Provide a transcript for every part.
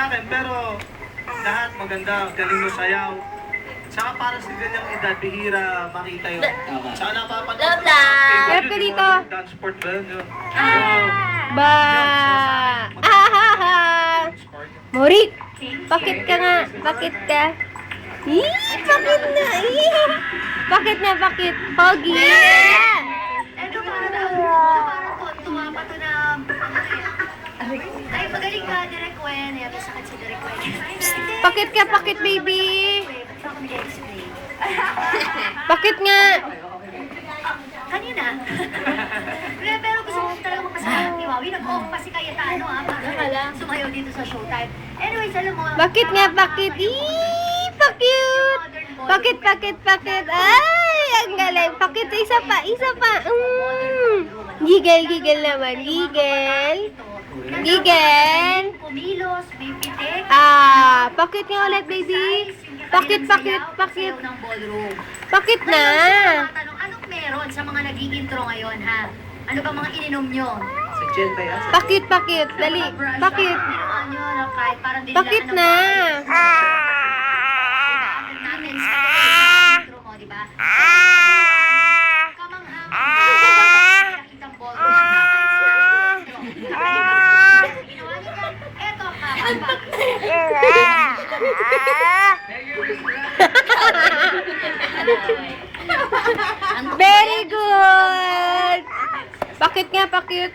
akin, pero lahat maganda, galing mo sayaw. Saka para sa ganyang edad, bihira makita yun. Saka napapanood Love, ko love. sa Love ka dito. dance sport ba yun? Yun. Ba! Morik! Bakit ka nga? Bakit ka? Bakit na? Bakit na? Bakit? Pogi! Eto parang tuwa pa to na ay magaling ka, Direk Wen. Ay, sakit si Direk Wen. Bakit ka? Bakit, baby? Ba't ba kami display? Bakit nga? Kanina. Pero gusto ko talaga makasama ni Wawi. Nag-off pa si Cayetano para sumayaw dito sa Showtime. Anyways, alam mo. Bakit nga? Bakit? Pa-cute! Bakit? Ay, ang galing. Bakit? Isa pa. Gigel naman. Gigel. Kumilos, may pitik. Bakit nga ulit, baby? Bakit? Sayaw ng ballroom. Bakit na? Tanong, anong meron sa mga nag-i-intro ngayon, ha? Ano ba mga ininom nyo? Si Jen ba yan? Bakit? Dali. Bakit? Ginawa nyo na kahit parang Bakit na? Natin sa intro mo, di ba? Kamanghang. Nakitang ballroom. Ginawa nyo yan. Eto, Very good! Bakit nga? Bakit?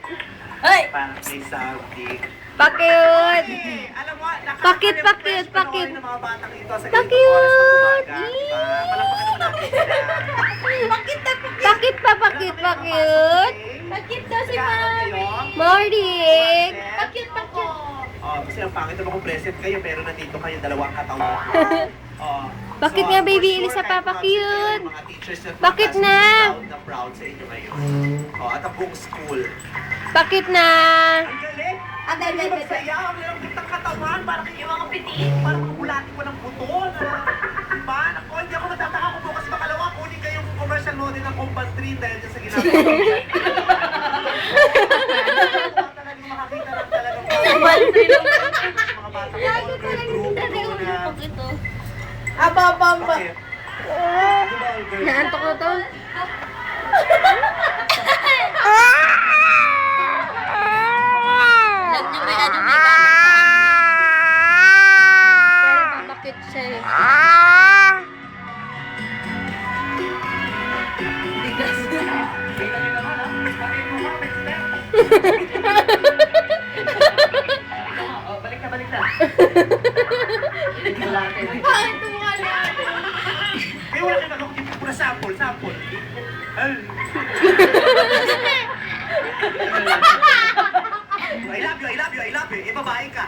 Parang may something. Bakit? Eh, alam mo, Bakit? nakaka-refresh panoorin ng mga batang ito sa ganitong Bakit? oras ng umaga, diba? Palakpakan naman natin sila. Bakit pa? Bakit? Bakit daw si Mami? Morning! Bakit? Oh, kasi ang pangit naman kung present kayo, pero nandito kayo dalawang katawan. Oh. Bakit So, nga, for baby? sure, Elisa, kahit Papa, mga cute. mga teachers at mga Bakit classmates, na? proud sa inyo ngayon. Oh, at ang buong school. Bakit na? Ang galing! Ang galing magsaya! Ang galing kitang katawan! Parang kayo mga pitiin! Parang mga bulati ko ng buto! Diba? Ako, hindi ako matataka kung bukas makalawa kunin kayong commercial model ng Combat 3 dahil dyan sa ginagawa. Talagang makakita lang talagang mga bata ko grupo na bakit? Naantok ko to. Alam niyo may ano may gamit Pero bakit siya eh? Balik na. May wala kayo nagkakutip ko na sample. I love you. Eh, babae ka.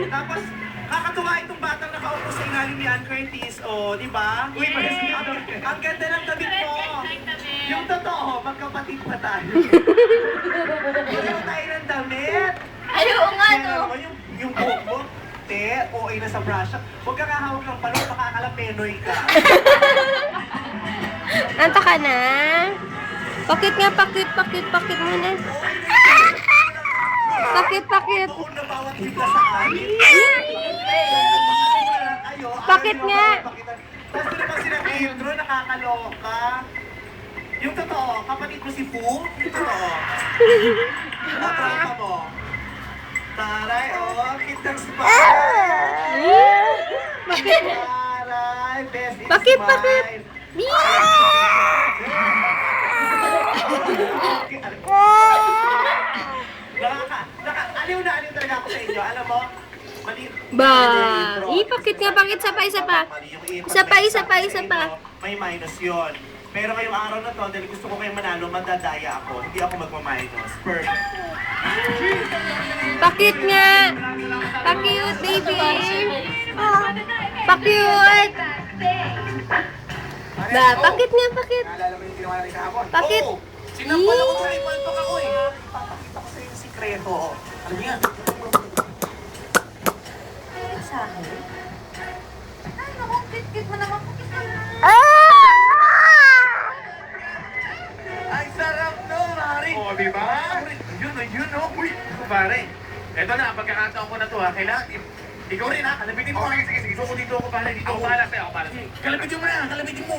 Tapos, kakatuwa itong batang nakaupo sa ilalim ni Ann Curtis. O, di ba? Uy, ang ganda ng damit mo. Yung totoo, magkapatid pa tayo. Pareho tayo ng damit. Ayaw nga Kaya no. naman yung buhok mo, okay na sa brush up. Huwag kang hahawag ng balon, makakalapenoy ka. Anto ka na? Bakit nga? Bakit muna? Bakit? Doon na bawat bigla sa akin. Bakit nga? Tapos doon naman sila kay Hildro, nakakaloka. Yung totoo, kapatid mo si Poo, yung totoo. Trauma mo. Taray, kitang smile. Bakit? Taray, best in Bakit? smile. Aliw na aliw talaga ako sa inyo. Alam mo, mali. Ba? Bakit nga? Bakit? Isa pa. May minus yun. Pero ngayong araw na to, dahil gusto ko kayong manalo, mandadaya ako. Hindi ako magmaminus. Perfect. Bakit nga? Bakit, baby? Bakit? Ba? Bakit nga? Bakit? Naalala mo yung ginawa natin kahapon? Bakit? Oo! Sinampal ako sa ipalpak ako eh. Papakita ko sa iyo yung sikreto. Alam niyo yan? Sa akin? Ay, naku, kit mo naman. Ay, sarap no, Mari! di ba? Yun, no? Uy, pare. Eto na, pagkakataon ko na to, ha? Kailangan, ikaw rin, ha? Kalabitin mo. Sige. Dito ako, pare. Dito ako. Ako bahala sa'yo. Kalabitin mo na, kalabitin mo.